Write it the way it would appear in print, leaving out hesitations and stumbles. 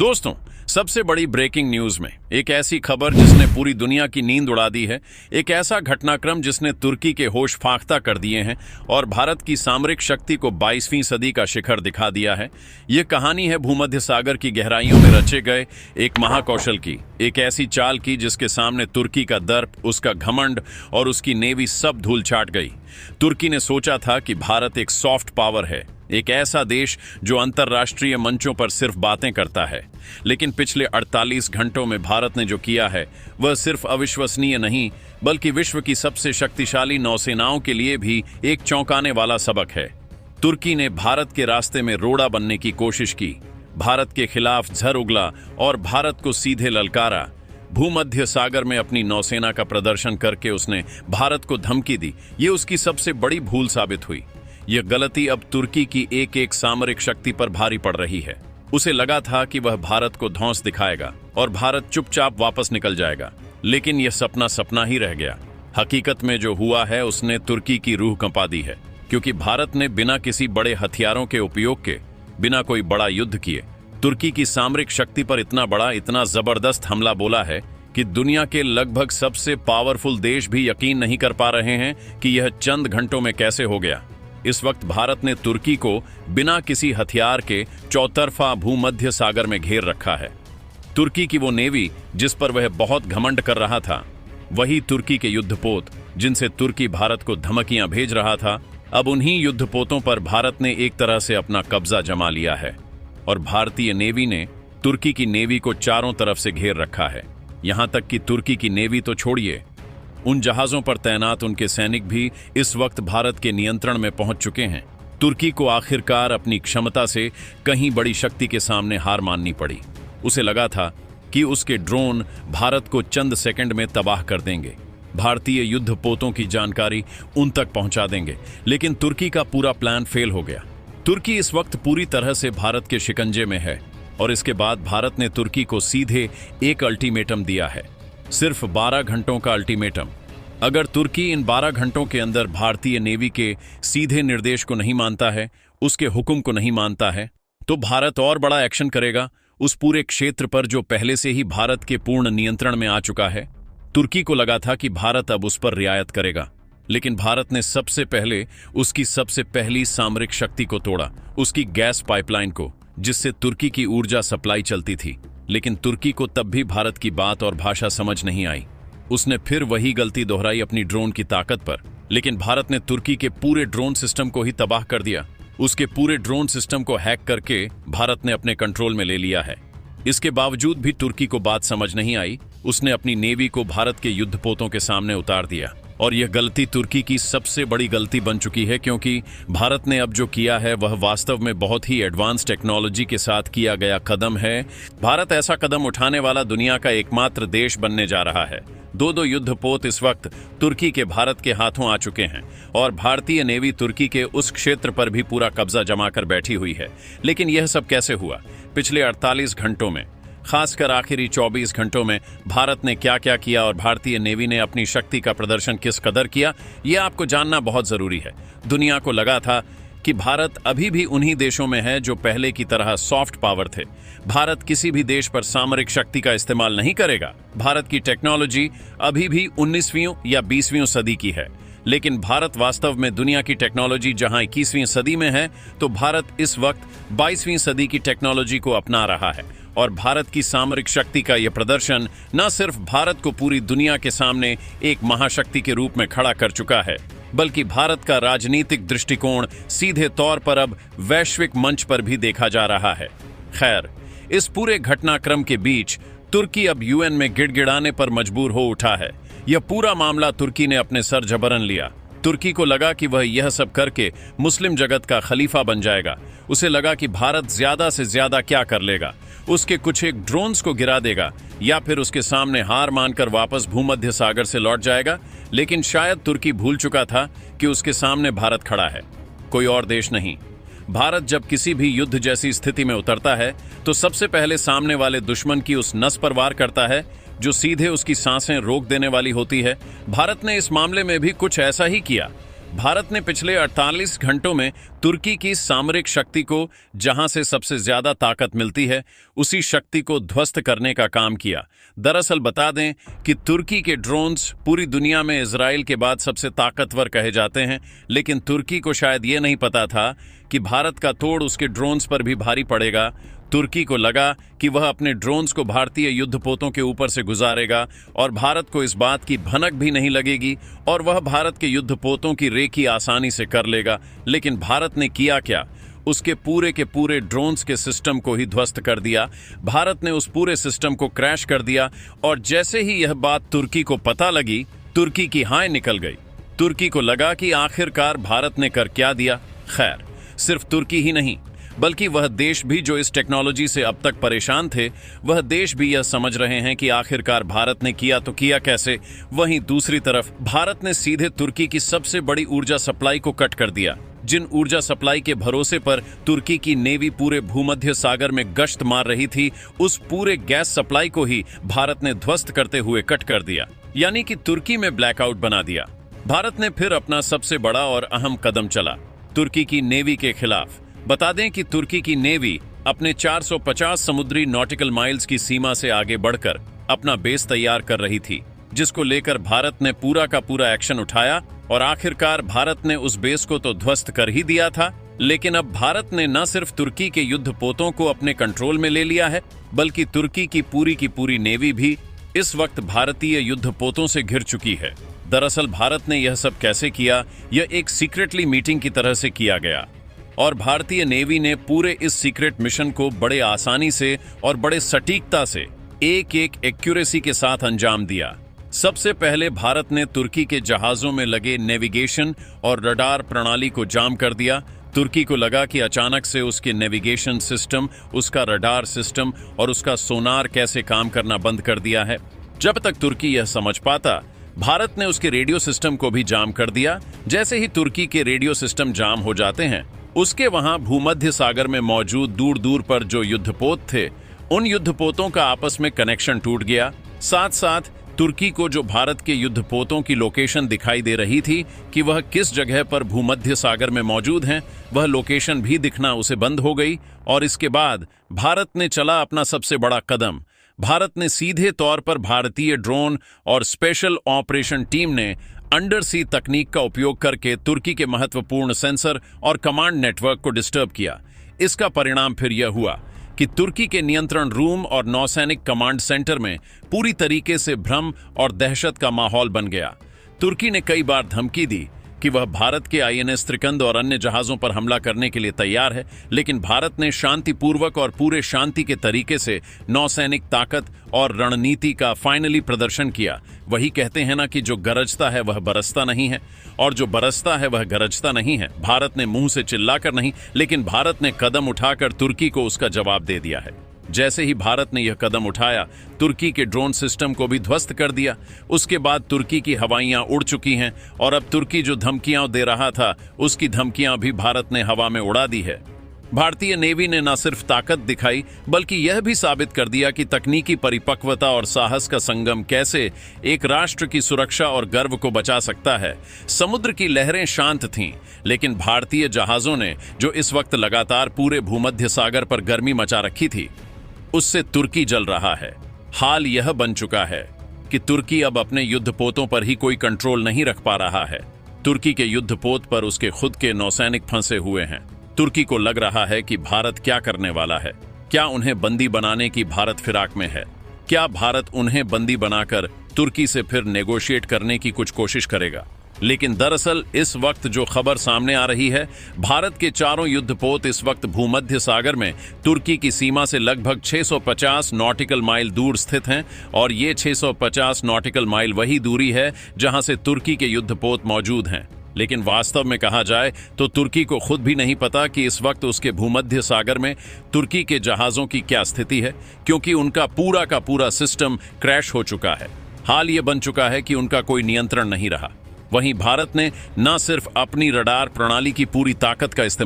दोस्तों, सबसे बड़ी ब्रेकिंग न्यूज में एक ऐसी खबर जिसने पूरी दुनिया की नींद उड़ा दी है, एक ऐसा घटनाक्रम जिसने तुर्की के होश फाख्ता कर दिए हैं और भारत की सामरिक शक्ति को 22वीं सदी का शिखर दिखा दिया है। यह कहानी है भूमध्य सागर की गहराइयों में रचे गए एक महाकौशल की, एक ऐसी चाल की जिसके सामने तुर्की का दर्प, उसका घमंड और उसकी नेवी सब धूल चाट गई। तुर्की ने सोचा था कि भारत एक सॉफ्ट पावर है, एक ऐसा देश जो अंतर्राष्ट्रीय मंचों पर सिर्फ बातें करता है, लेकिन पिछले 48 घंटों में भारत ने जो किया है वह सिर्फ अविश्वसनीय नहीं बल्कि विश्व की सबसे शक्तिशाली नौसेनाओं के लिए भी एक चौंकाने वाला सबक है। तुर्की ने भारत के रास्ते में रोड़ा बनने की कोशिश की, भारत के खिलाफ झर उगला और भारत को सीधे ललकारा। भूमध्य सागर में अपनी नौसेना का प्रदर्शन करके उसने भारत को धमकी दी। ये उसकी सबसे बड़ी भूल साबित हुई। यह गलती अब तुर्की की एक एक सामरिक शक्ति पर भारी पड़ रही है। उसे लगा था कि वह भारत को धौंस दिखाएगा और भारत चुपचाप वापस निकल जाएगा, लेकिन यह सपना सपना ही रह गया। हकीकत में जो हुआ है उसने तुर्की की रूह कंपा दी है, क्योंकि भारत ने बिना किसी बड़े हथियारों के उपयोग के, बिना कोई बड़ा युद्ध किए, तुर्की की सामरिक शक्ति पर इतना बड़ा, इतना जबरदस्त हमला बोला है कि दुनिया के लगभग सबसे पावरफुल देश भी यकीन नहीं कर पा रहे हैं कि यह चंद घंटों में कैसे हो गया। इस वक्त भारत ने तुर्की को बिना किसी हथियार के चौतरफा भूमध्य सागर में घेर रखा है। तुर्की की वो नेवी जिस पर वह बहुत घमंड कर रहा था, वही तुर्की के युद्धपोत जिनसे तुर्की भारत को धमकियां भेज रहा था, अब उन्हीं युद्धपोतों पर भारत ने एक तरह से अपना कब्जा जमा लिया है और भारतीय नेवी ने तुर्की की नेवी को चारों तरफ से घेर रखा है। यहां तक कि तुर्की की नेवी तो छोड़िए, उन जहाजों पर तैनात उनके सैनिक भी इस वक्त भारत के नियंत्रण में पहुंच चुके हैं। तुर्की को आखिरकार अपनी क्षमता से कहीं बड़ी शक्ति के सामने हार माननी पड़ी। उसे लगा था कि उसके ड्रोन भारत को चंद सेकंड में तबाह कर देंगे, भारतीय युद्धपोतों की जानकारी उन तक पहुंचा देंगे, लेकिन तुर्की का पूरा प्लान फेल हो गया। तुर्की इस वक्त पूरी तरह से भारत के शिकंजे में है और इसके बाद भारत ने तुर्की को सीधे एक अल्टीमेटम दिया है, सिर्फ 12 घंटों का अल्टीमेटम। अगर तुर्की इन 12 घंटों के अंदर भारतीय नेवी के सीधे निर्देश को नहीं मानता है, उसके हुक्म को नहीं मानता है, तो भारत और बड़ा एक्शन करेगा उस पूरे क्षेत्र पर जो पहले से ही भारत के पूर्ण नियंत्रण में आ चुका है। तुर्की को लगा था कि भारत अब उस पर रियायत करेगा, लेकिन भारत ने सबसे पहले उसकी सबसे पहली सामरिक शक्ति को तोड़ा, उसकी गैस पाइपलाइन को, जिससे तुर्की की ऊर्जा सप्लाई चलती थी। लेकिन तुर्की को तब भी भारत की बात और भाषा समझ नहीं आई। उसने फिर वही गलती दोहराई अपनी ड्रोन की ताकत पर, लेकिन भारत ने तुर्की के पूरे ड्रोन सिस्टम को ही तबाह कर दिया। उसके पूरे ड्रोन सिस्टम को हैक करके भारत ने अपने कंट्रोल में ले लिया है। इसके बावजूद भी तुर्की को बात समझ नहीं आई। उसने अपनी नेवी को भारत के युद्धपोतों के सामने उतार दिया और यह गलती तुर्की की सबसे बड़ी गलती बन चुकी है, क्योंकि भारत ने अब जो किया है वह वास्तव में बहुत ही एडवांस टेक्नोलॉजी के साथ किया गया कदम है। भारत ऐसा कदम उठाने वाला दुनिया का एकमात्र देश बनने जा रहा है। दो युद्धपोत इस वक्त तुर्की के भारत के हाथों आ चुके हैं और भारतीय नेवी तुर्की के उस क्षेत्र पर भी पूरा कब्जा जमाकर बैठी हुई है। लेकिन यह सब कैसे हुआ? पिछले 48 घंटों में, खासकर आखिरी 24 घंटों में भारत ने क्या क्या किया और भारतीय नेवी ने अपनी शक्ति का प्रदर्शन किस कदर किया, यह आपको जानना बहुत जरूरी है। दुनिया को लगा था कि भारत अभी भी उन्हीं देशों में है जो पहले की तरह सॉफ्ट पावर थे। भारत किसी भी देश पर सामरिक शक्ति का इस्तेमाल नहीं करेगा। भारत की टेक्नोलॉजी अभी भी 19वीं या 20वीं सदी की है, लेकिन भारत वास्तव में दुनिया की टेक्नोलॉजी जहां 21वीं सदी में है, तो भारत इस वक्त 22वीं सदी की टेक्नोलॉजी को अपना रहा है। और भारत की सामरिक शक्ति का यह प्रदर्शन न सिर्फ भारत को पूरी दुनिया के सामने एक महाशक्ति के रूप में खड़ा कर चुका है, बल्कि भारत का राजनीतिक दृष्टिकोण सीधे तौर पर अब वैश्विक मंच पर भी देखा जा रहा है। खैर, इस पूरे घटनाक्रम के बीच तुर्की अब यूएन में गिड़गिड़ाने पर मजबूर हो उठा है। यह पूरा मामला तुर्की ने अपने सर जबरन लिया। तुर्की को लगा कि वह यह सब करके मुस्लिम जगत का खलीफा बन जाएगा। उसे लगा कि भारत ज्यादा से ज्यादा क्या कर लेगा, उसके कुछ एक ड्रोन्स को गिरा देगा या फिर उसके सामने हार मानकर वापस भूमध्य सागर से लौट जाएगा। लेकिन शायद तुर्की भूल चुका था कि उसके सामने भारत खड़ा है, कोई और देश नहीं। भारत जब किसी भी युद्ध जैसी स्थिति में उतरता है तो सबसे पहले सामने वाले दुश्मन की उस नस पर वार करता है जो सीधे उसकी सांसें रोक देने वाली होती है। भारत ने इस मामले में भी कुछ ऐसा ही किया। भारत ने पिछले 48 घंटों में तुर्की की सामरिक शक्ति को, जहां से सबसे ज्यादा ताकत मिलती है, उसी शक्ति को ध्वस्त करने का काम किया। दरअसल बता दें कि तुर्की के ड्रोन्स पूरी दुनिया में इजराइल के बाद सबसे ताकतवर कहे जाते हैं, लेकिन तुर्की को शायद ये नहीं पता था कि भारत का तोड़ उसके ड्रोन्स पर भी भारी पड़ेगा। तुर्की को लगा कि वह अपने ड्रोन्स को भारतीय युद्धपोतों के ऊपर से गुजारेगा और भारत को इस बात की भनक भी नहीं लगेगी और वह भारत के युद्धपोतों की रेकी आसानी से कर लेगा। लेकिन भारत ने किया क्या? उसके पूरे के पूरे ड्रोन्स के सिस्टम को ही ध्वस्त कर दिया। भारत ने उस पूरे सिस्टम को क्रैश कर दिया और जैसे ही यह बात तुर्की को पता लगी, तुर्की की हाय निकल गई। तुर्की को लगा कि आखिरकार भारत ने कर क्या दिया। खैर, सिर्फ तुर्की ही नहीं, बल्कि वह देश भी जो इस टेक्नोलॉजी से अब तक परेशान थे, वह देश भी यह समझ रहे हैं कि आखिरकार भारत ने किया तो किया कैसे। वहीं दूसरी तरफ भारत ने सीधे तुर्की की सबसे बड़ी ऊर्जा सप्लाई को कट कर दिया। जिन ऊर्जा सप्लाई के भरोसे पर तुर्की की नेवी पूरे भूमध्य सागर में गश्त मार रही थी, उस पूरे गैस सप्लाई को ही भारत ने ध्वस्त करते हुए कट कर दिया, यानी कि तुर्की में ब्लैकआउट बना दिया। भारत ने फिर अपना सबसे बड़ा और अहम कदम चला तुर्की की नेवी के खिलाफ। बता दें कि तुर्की की नेवी अपने 450 समुद्री नॉटिकल माइल्स की सीमा से आगे बढ़कर अपना बेस तैयार कर रही थी, जिसको लेकर भारत ने पूरा का पूरा एक्शन उठाया और आखिरकार भारत ने उस बेस को तो ध्वस्त कर ही दिया था। लेकिन अब भारत ने न सिर्फ तुर्की के युद्धपोतों को अपने कंट्रोल में ले लिया है, बल्कि तुर्की की पूरी नेवी भी इस वक्त भारतीय युद्धपोतों से घिर चुकी है। दरअसल भारत ने यह सब कैसे किया, यह एक सीक्रेटली मीटिंग की तरह से किया गया और भारतीय नेवी ने पूरे इस सीक्रेट मिशन को बड़े आसानी से और बड़े सटीकता से एक एक्यूरेसी के साथ अंजाम दिया। सबसे पहले भारत ने तुर्की के जहाजों में लगे नेविगेशन और रडार प्रणाली को जाम कर दिया। तुर्की को लगा कि अचानक से उसके नेविगेशन सिस्टम, उसका रडार सिस्टम और उसका सोनार कैसे काम करना बंद कर दिया है। जब तक तुर्की यह समझ पाता, भारत ने उसके रेडियो सिस्टम को भी जाम कर दिया। जैसे ही तुर्की के रेडियो सिस्टम जाम हो जाते हैं, उसके वहां भूमध्य सागर में मौजूद दूर दूर पर जो युद्धपोत थे, उन युद्धपोतों का आपस में कनेक्शन टूट गया। साथ साथ तुर्की को जो भारत के युद्धपोतों की लोकेशन दिखाई दे रही थी कि वह किस जगह पर भूमध्य सागर में मौजूद हैं, वह लोकेशन भी दिखना उसे बंद हो गई। और इसके बाद भारत ने चला अपना सबसे बड़ा कदम। भारत ने सीधे तौर पर भारतीय ड्रोन और स्पेशल ऑपरेशन टीम ने अंडर सी तकनीक का उपयोग करके तुर्की के महत्वपूर्ण सेंसर और कमांड नेटवर्क को डिस्टर्ब किया। इसका परिणाम फिर यह हुआ कि तुर्की के नियंत्रण रूम और नौसैनिक कमांड सेंटर में पूरी तरीके से भ्रम और दहशत का माहौल बन गया। तुर्की ने कई बार धमकी दी कि वह भारत के आईएनएस त्रिकंद और अन्य जहाजों पर हमला करने के लिए तैयार है, लेकिन भारत ने शांतिपूर्वक और पूरे शांति के तरीके से नौसैनिक ताकत और रणनीति का फाइनली प्रदर्शन किया। वही कहते हैं ना कि जो गरजता है वह बरसता नहीं है, और जो बरसता है वह गरजता नहीं है। भारत ने मुंह से चिल्लाकर नहीं, लेकिन भारत ने कदम उठाकर तुर्की को उसका जवाब दे दिया है। जैसे ही भारत ने यह कदम उठाया, तुर्की के ड्रोन सिस्टम को भी ध्वस्त कर दिया। उसके बाद तुर्की की हवाइयां उड़ चुकी हैं और अब तुर्की जो धमकियां दे रहा था, उसकी धमकियां भी भारत ने हवा में उड़ा दी है। भारतीय नेवी ने न सिर्फ ताकत दिखाई, बल्कि यह भी साबित कर दिया कि तकनीकी परिपक्वता और साहस का संगम कैसे एक राष्ट्र की सुरक्षा और गर्व को बचा सकता है। समुद्र की लहरें शांत थीं, लेकिन भारतीय जहाजों ने जो इस वक्त लगातार पूरे भूमध्य सागर पर गर्मी मचा रखी थी, उससे तुर्की जल रहा है। हाल यह बन चुका है कि तुर्की अब अपने युद्धपोतों पर ही कोई कंट्रोल नहीं रख पा रहा है। तुर्की के युद्धपोत पर उसके खुद के नौसैनिक फंसे हुए हैं। तुर्की को लग रहा है कि भारत क्या करने वाला है। क्या उन्हें बंदी बनाने की भारत फिराक में है? क्या भारत उन्हें बंदी बनाकर तुर्की से फिर नेगोशिएट करने की कुछ कोशिश करेगा? लेकिन दरअसल इस वक्त जो खबर सामने आ रही है, भारत के चारों युद्धपोत इस वक्त भूमध्य सागर में तुर्की की सीमा से लगभग 650 नॉटिकल माइल दूर स्थित हैं, और ये 650 नॉटिकल माइल वही दूरी है जहां से तुर्की के युद्धपोत मौजूद हैं। लेकिन वास्तव में कहा जाए तो तुर्की को खुद भी नहीं पता कि इस वक्त उसके भूमध्य सागर में तुर्की के जहाजों की क्या स्थिति है, क्योंकि उनका पूरा का पूरा सिस्टम क्रैश हो चुका है। हाल ये बन चुका है कि उनका कोई नियंत्रण नहीं रहा। वहीं भारत ने न सिर्फ अपनी रडार प्रणाली की पूरी ताकत का इस्तेमाल